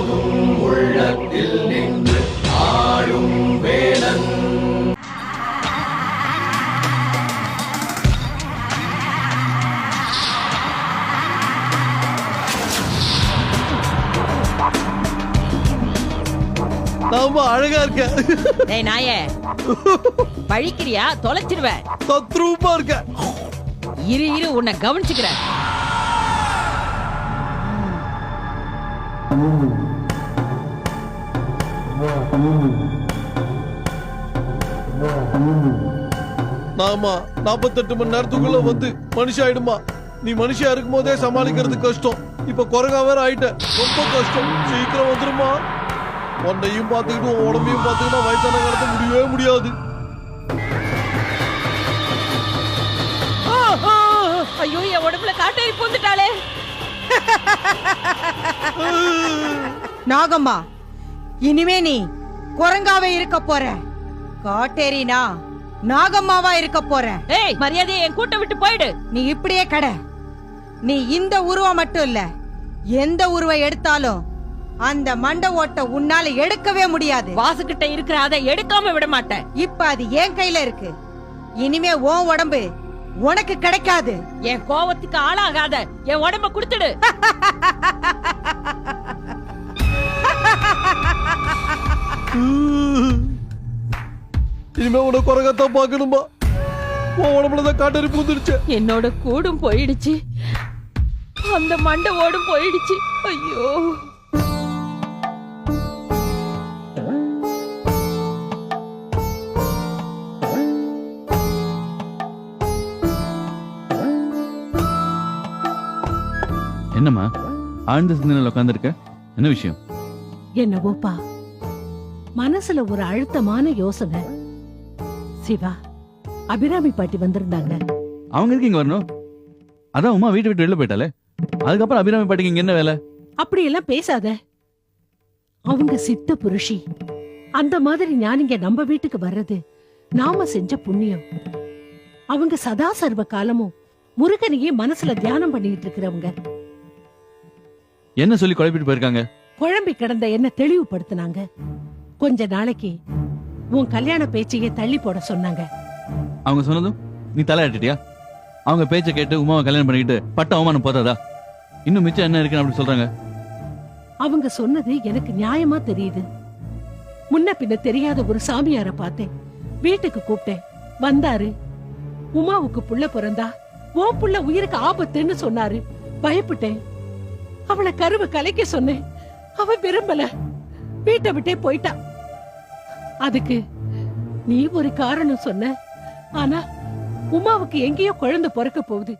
போதும் உள்ளத்தில் நின்று ஆடும் வேலன். அழகா இருக்க. டேய் நாயே, பழிக்கிறியா? தொலைச்சிருவேன். தத்ரூபமா இருக்க. இரு இரு, உன்னை கவனிச்சுக்கிறேன். நாமா 48 மணி நேரத்துக்குள்ள வந்து மனுஷன் ஆயிடுமா? நீ மனுஷா இருக்கும் போதே சமாளிக்கிறது கஷ்டம். இப்ப குரங்கா வேற ஆயிட்ட, ரொம்ப கஷ்டம். சீக்கிரம் வந்துருமா? உன்னையும் பார்த்துக்கிட்டு உடம்பையும் பார்த்துக்கிட்டா வயசான காலத்தை முடியவே முடியாது. ஐயோ, என் உடம்புல காட்டேரி பூந்துட்டாளே. நாகம்மா, இனிமே நீ குரங்காவே இருக்க போற. காட்டேரினா நாகம்மாவா இருக்க போற. ஏய், மரியாதையை என் கூட்ட விட்டு போயிடு. நீ இப்படியே கட. நீ இந்த உருவம் மட்டும் இல்ல, எந்த உருவம் எடுத்தாலும் அந்த மண்ட ஓட்ட உன்னால எடுக்கவே முடியாது. வாசுகிட்ட இருக்கிற அதை எடுக்காம விட மாட்டேன். இப்ப அது என் கையில இருக்கு. இனிமே உன் உடம்பு உனக்கு கிடைக்காது. என் கோவத்துக்கு ஆளாகாத, என் உடம்ப கொடுத்துடு. இனிமே உன குரங்கத்தான் பாக்கணுமா? உன் உடம்புலதான் காட்டேரி பூந்துருச்சு. என்னோட கூடும் போயிடுச்சு, அந்த மண்ட ஓடும் போயிடுச்சு. ஐயோ, என்னம்மா ஆழ்ந்த சிந்தனையில் உட்காந்துருக்க? என்ன விஷயம்? என்னவோப்பா, மனசுல ஒரு அழுத்தமான யோசனை. சிவா, அபிராமி பாட்டி வந்திருந்தாங்க. அவங்க இருக்கு இங்க வரணும். அதான் உமா வீட்டை விட்டு வெளில போயிட்டாலே, அதுக்கப்புறம் அபிராமி பாட்டிக்கு இங்க என்ன வேலை? அப்படியெல்லாம் பேசாத. அவங்க சித்த புருஷி. அந்த மாதிரி ஞானிங்க நம்ம வீட்டுக்கு வர்றது நாம செஞ்ச புண்ணியம். அவங்க சதா சர்வ காலமும் முருகனையே மனசுல தியானம் பண்ணிட்டு இருக்கிறவங்க. என்ன சொல்லி குழப்பிட்டு போயிருக்காங்க? குழம்பி கிடந்த என்ன தெளிவுபடுத்தினாங்க. கொஞ்ச நாளைக்கு உன் கல்யாண பேச்சையே தள்ளி போட சொன்னாங்க. அவங்க சொன்னதும் நீ தலையாட்டிட்டியா? அவங்க பேச்சை கேட்டு உமாவை கல்யாணம் பண்ணிக்கிட்டு பட்ட அவமானம் போதாதா? இன்னும் மிச்சம் என்ன இருக்குன்னு அப்படி சொல்றாங்க? அவங்க சொன்னது எனக்கு நியாயமா தெரியுது. முன்ன பின்ன தெரியாத ஒரு சாமியார பார்த்தேன், வீட்டுக்கு கூப்பிட்டேன், வந்தாரு. உமாவுக்கு புள்ள பிறந்தா உன் புள்ள உயிருக்கு ஆபத்துன்னு சொன்னாரு. பயப்பட்டேன். அவளை கருவை கலைக்க சொன்னேன், அவ விரும்பல, வீட்டை விட்டே போயிட்டா. அதுக்கு நீ ஒரு காரணம் சொன்ன. ஆனா உமாவுக்கு எங்கேயோ குழந்தை பிறக்க போகுது.